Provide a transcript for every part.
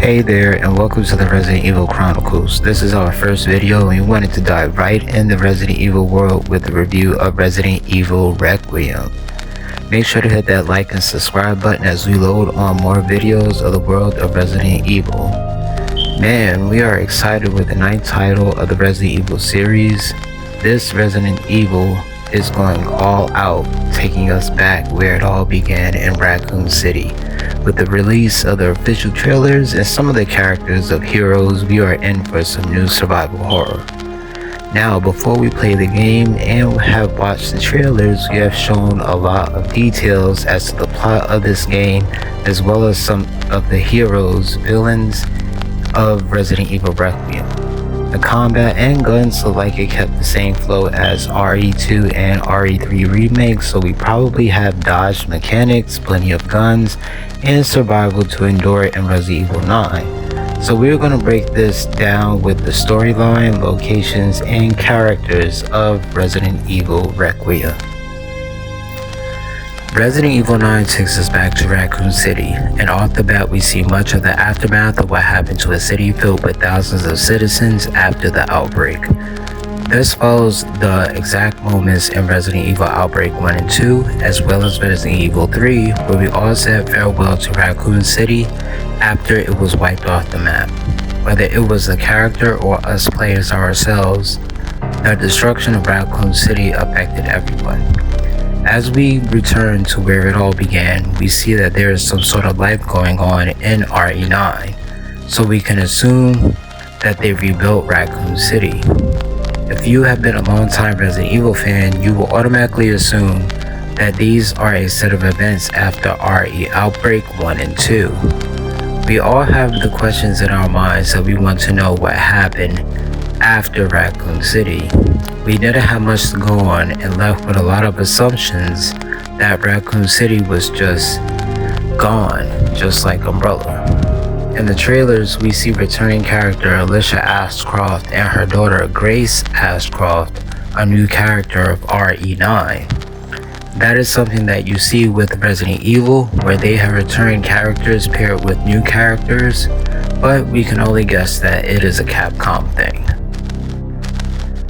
Hey there, and welcome to the Resident Evil Chronicles. This is our first video, and we wanted to dive right in the Resident Evil world with a review of Resident Evil Requiem. Make sure to hit that like and subscribe button as we load on more videos of the world of Resident Evil. Man, we are excited with the 9th title of the Resident Evil series. This Resident Evil is going all out, taking us back where it all began in Raccoon City. With the release of the official trailers and some of the characters of heroes, we are in for some new survival horror. Now, before we play the game and have watched the trailers, we have shown a lot of details as to the plot of this game, as well as some of the heroes, villains of Resident Evil Requiem. The combat and guns look like it kept the same flow as RE2 and RE3 remakes, so we probably have dodge mechanics, plenty of guns, and survival to endure in Resident Evil 9. So we're going to break this down with the storyline, locations, and characters of Resident Evil Requiem. Resident Evil 9 takes us back to Raccoon City, and off the bat we see much of the aftermath of what happened to a city filled with thousands of citizens after the outbreak. This follows the exact moments in Resident Evil Outbreak 1 and 2, as well as Resident Evil 3, where we all said farewell to Raccoon City after it was wiped off the map. Whether it was the character or us players ourselves, the destruction of Raccoon City affected everyone. As we return to where it all began, we see that there is some sort of life going on in RE9, so we can assume that they rebuilt Raccoon City. If you have been a long-time Resident Evil fan, you will automatically assume that these are a set of events after RE Outbreak 1 and 2. We all have the questions in our minds that we want to know what happened after Raccoon City. We didn't have much to go on and left with a lot of assumptions that Raccoon City was just gone, just like Umbrella. In the trailers, we see returning character Alyssa Ashcroft and her daughter Grace Ashcroft, a new character of RE9. That is something that you see with Resident Evil, where they have returning characters paired with new characters, but we can only guess that it is a Capcom thing.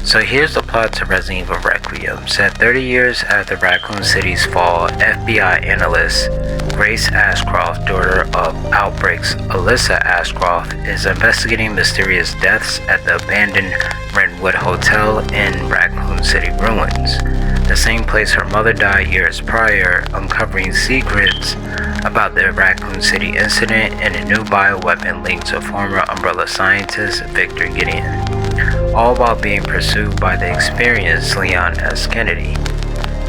So here's the plot to Resident Evil Requiem. Set 30 years after Raccoon City's fall, FBI analyst Grace Ashcroft, daughter of Outbreak's Alyssa Ashcroft, is investigating mysterious deaths at the abandoned Brentwood Hotel in Raccoon City ruins, the same place her mother died years prior, uncovering secrets about the Raccoon City incident and a new bioweapon linked to former Umbrella scientist Victor Gideon, all while being pursued by the experienced Leon S. Kennedy.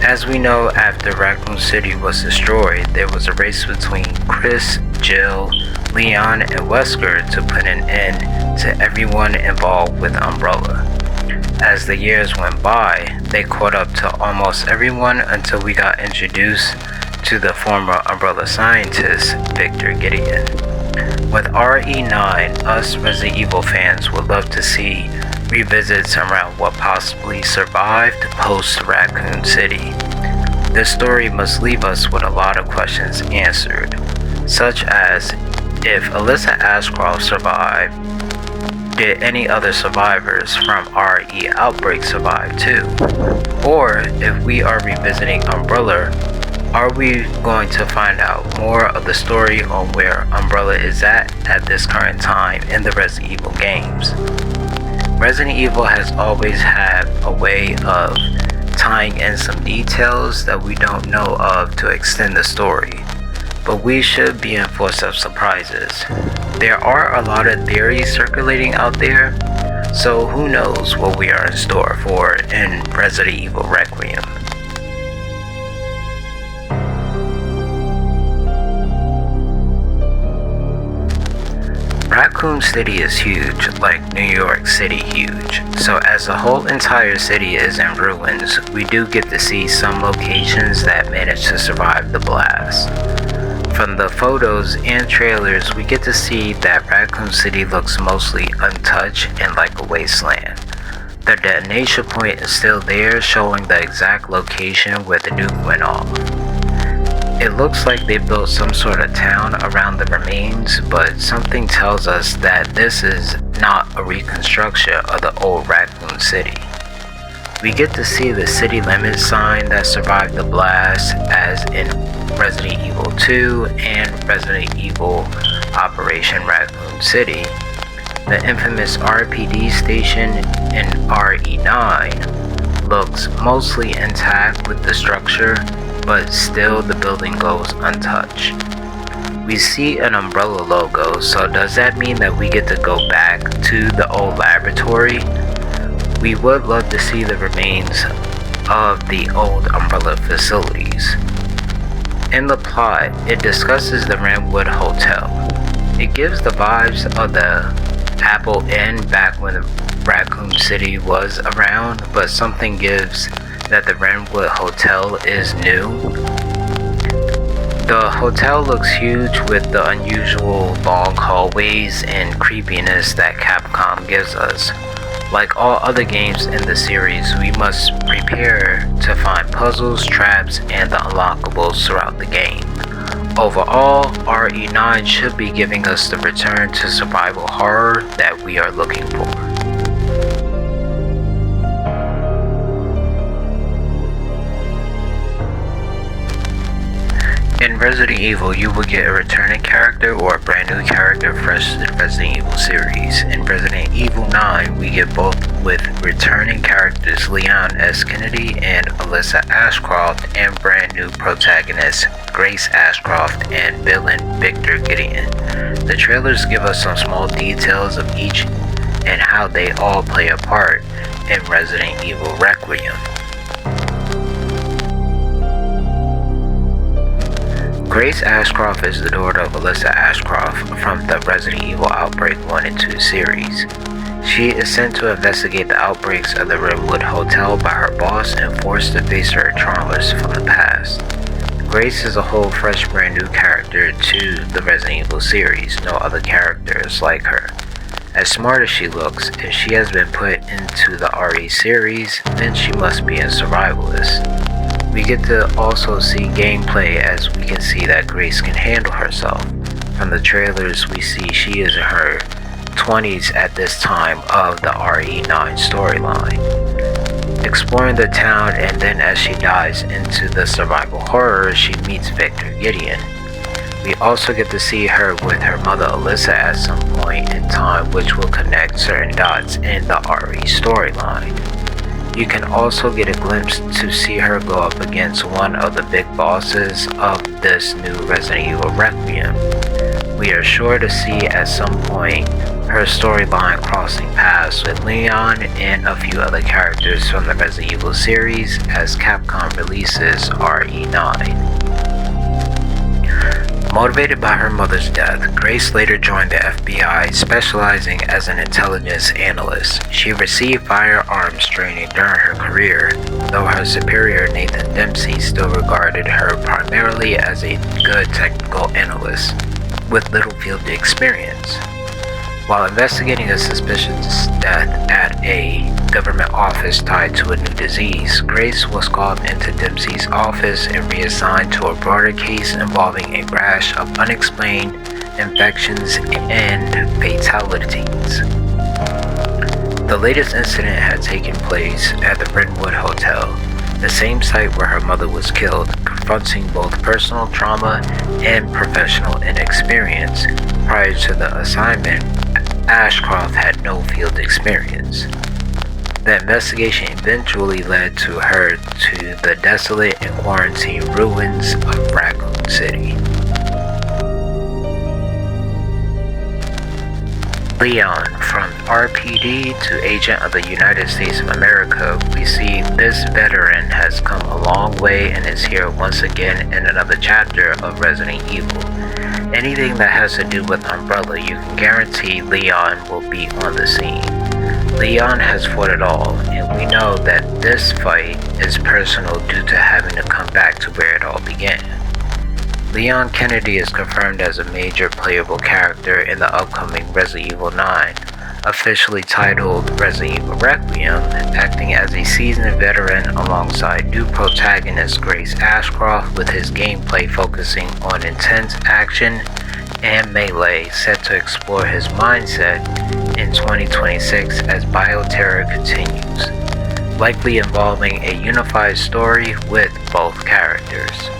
As we know, after Raccoon City was destroyed, there was a race between Chris, Jill, Leon, and Wesker to put an end to everyone involved with Umbrella. As the years went by, they caught up to almost everyone until we got introduced to the former Umbrella scientist, Victor Gideon. With RE9, us Resident Evil fans would love to see revisits around what possibly survived post-Raccoon City. This story must leave us with a lot of questions answered, such as, if Alyssa Ashcroft survived, did any other survivors from RE Outbreak survive too? Or, if we are revisiting Umbrella, are we going to find out more of the story on where Umbrella is at this current time in the Resident Evil games? Resident Evil has always had a way of tying in some details that we don't know of to extend the story, but we should be in for some surprises. There are a lot of theories circulating out there, so who knows what we are in store for in Resident Evil Requiem. Raccoon City is huge, like New York City huge, so as the whole entire city is in ruins, we do get to see some locations that managed to survive the blast. From the photos and trailers, we get to see that Raccoon City looks mostly untouched and like a wasteland. The detonation point is still there, showing the exact location where the nuke went off. It looks like they built some sort of town around the remains, but something tells us that this is not a reconstruction of the old Raccoon City. We get to see the city limit sign that survived the blast, as in Resident Evil 2 and Resident Evil Operation Raccoon City. The infamous RPD station in RE9 looks mostly intact with the structure, but still the building goes untouched. We see an umbrella logo, so does that mean that we get to go back to the old laboratory? We would love to see the remains of the old umbrella facilities. In the plot, it discusses the Redwood Hotel. It gives the vibes of the Apple Inn back when Raccoon City was around, but something gives that the Redwood Hotel is new. The hotel looks huge with the unusual long hallways and creepiness that Capcom gives us. Like all other games in the series, we must prepare to find puzzles, traps, and the unlockables throughout the game. Overall, RE9 should be giving us the return to survival horror that we are looking for. In Resident Evil, you will get a returning character or a brand new character fresh to the Resident Evil series. In Resident Evil 9, we get both with returning characters Leon S. Kennedy and Alyssa Ashcroft, and brand new protagonists Grace Ashcroft and villain Victor Gideon. The trailers give us some small details of each and how they all play a part in Resident Evil Requiem. Grace Ashcroft is the daughter of Alyssa Ashcroft from the Resident Evil Outbreak 1 and 2 series. She is sent to investigate the outbreaks of the Redwood Hotel by her boss and forced to face her traumas from the past. Grace is a whole fresh brand new character to the Resident Evil series. No other character is like her. As smart as she looks, if she has been put into the RE series, then she must be a survivalist. We get to also see gameplay, as we can see that Grace can handle herself. From the trailers, we see she is in her 20s at this time of the RE9 storyline. Exploring the town, and then as she dives into the survival horror, she meets Victor Gideon. We also get to see her with her mother Alyssa at some point in time, which will connect certain dots in the RE storyline. You can also get a glimpse to see her go up against one of the big bosses of this new Resident Evil Requiem. We are sure to see at some point her storyline crossing paths with Leon and a few other characters from the Resident Evil series as Capcom releases RE9. Motivated by her mother's death, Grace later joined the FBI, specializing as an intelligence analyst. She received firearms training during her career, though her superior Nathan Dempsey still regarded her primarily as a good technical analyst with little field experience. While investigating a suspicious death at a government office tied to a new disease, Grace was called into Dempsey's office and reassigned to a broader case involving a rash of unexplained infections and fatalities. The latest incident had taken place at the Redwood Hotel, the same site where her mother was killed, confronting both personal trauma and professional inexperience. Prior to the assignment, Ashcroft had no field experience. The investigation eventually led to her to the desolate and quarantine ruins of Raccoon City. Leon, from RPD to Agent of the United States of America, we see this veteran has come a long way and is here once again in another chapter of Resident Evil. Anything that has to do with Umbrella, you can guarantee Leon will be on the scene. Leon has fought it all, and we know that this fight is personal due to having to come back to where it all began. Leon Kennedy is confirmed as a major playable character in the upcoming Resident Evil 9. officially titled Resident Evil Requiem, acting as a seasoned veteran alongside new protagonist Grace Ashcroft, with his gameplay focusing on intense action and melee, set to explore his mindset in 2026 as bioterror continues, likely involving a unified story with both characters.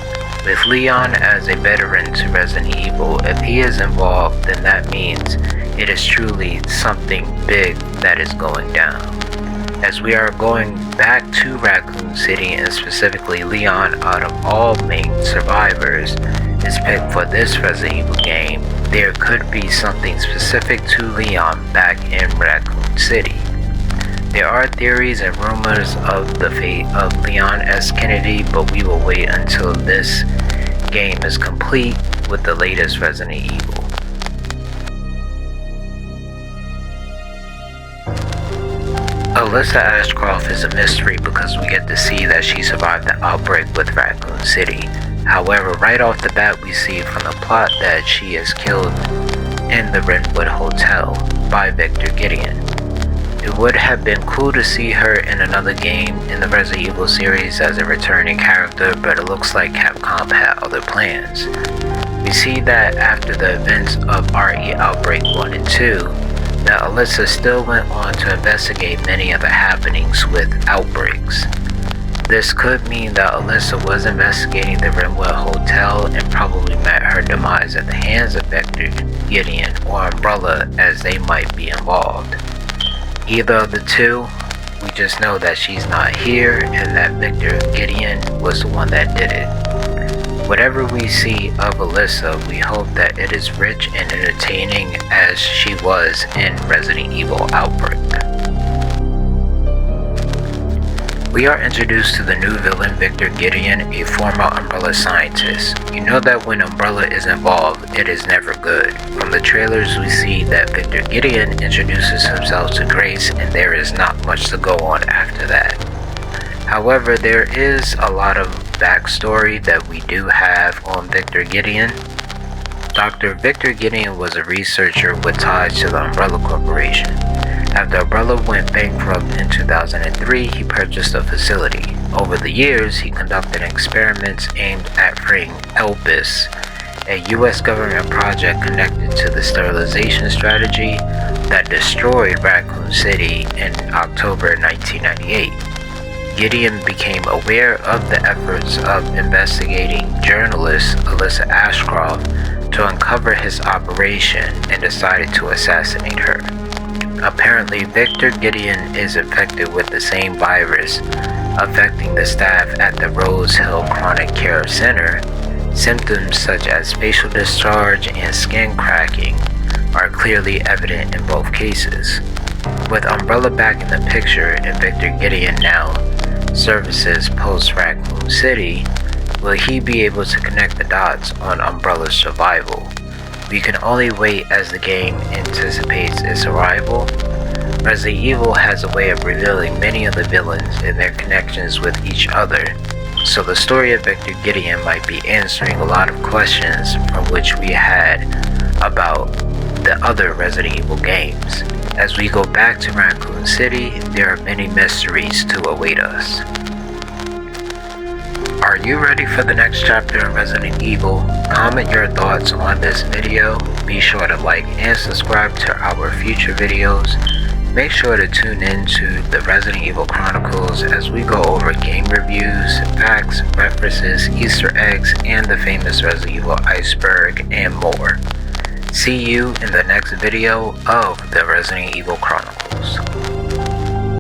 With Leon as a veteran to Resident Evil, if he is involved, then that means it is truly something big that is going down. As we are going back to Raccoon City, and specifically Leon, out of all main survivors, is picked for this Resident Evil game, there could be something specific to Leon back in Raccoon City. There are theories and rumors of the fate of Leon S. Kennedy, but we will wait until this game is complete with the latest Resident Evil. Alyssa Ashcroft is a mystery because we get to see that she survived the outbreak with Raccoon City. However, right off the bat we see from the plot that she is killed in the Redwood Hotel by Victor Gideon. It would have been cool to see her in another game in the Resident Evil series as a returning character, but it looks like Capcom had other plans. We see that after the events of RE Outbreak 1 and 2, that Alyssa still went on to investigate many of the happenings with outbreaks. This could mean that Alyssa was investigating the Redwood Hotel and probably met her demise at the hands of Victor Gideon or Umbrella, as they might be involved. Either of the two, we just know that she's not here and that Victor Gideon was the one that did it. Whatever we see of Alyssa, we hope that it is rich and entertaining as she was in Resident Evil Outbreak. We are introduced to the new villain Victor Gideon, a former Umbrella scientist. You know that when Umbrella is involved, it is never good. From the trailers we see that Victor Gideon introduces himself to Grace, and there is not much to go on after that. However, there is a lot of backstory that we do have on Victor Gideon. Dr. Victor Gideon was a researcher with ties to the Umbrella Corporation. After Umbrella went bankrupt in 2003, he purchased a facility. Over the years, he conducted experiments aimed at freeing Elpis, a US government project connected to the sterilization strategy that destroyed Raccoon City in October 1998. Gideon became aware of the efforts of investigating journalist Alyssa Ashcroft to uncover his operation and decided to assassinate her. Apparently, Victor Gideon is infected with the same virus affecting the staff at the Rose Hill Chronic Care Center. Symptoms such as facial discharge and skin cracking are clearly evident in both cases. With Umbrella back in the picture and Victor Gideon now services post-Raccoon City, will he be able to connect the dots on Umbrella's survival? We can only wait as the game anticipates its arrival. Resident Evil has a way of revealing many of the villains and their connections with each other, so the story of Victor Gideon might be answering a lot of questions from which we had about the other Resident Evil games. As we go back to Raccoon City, there are many mysteries to await us. Are you ready for the next chapter in Resident Evil? Comment your thoughts on this video. Be sure to like and subscribe to our future videos. Make sure to tune in to the Resident Evil Chronicles as we go over game reviews, facts, references, Easter eggs, and the famous Resident Evil iceberg, and more. See you in the next video of the Resident Evil Chronicles.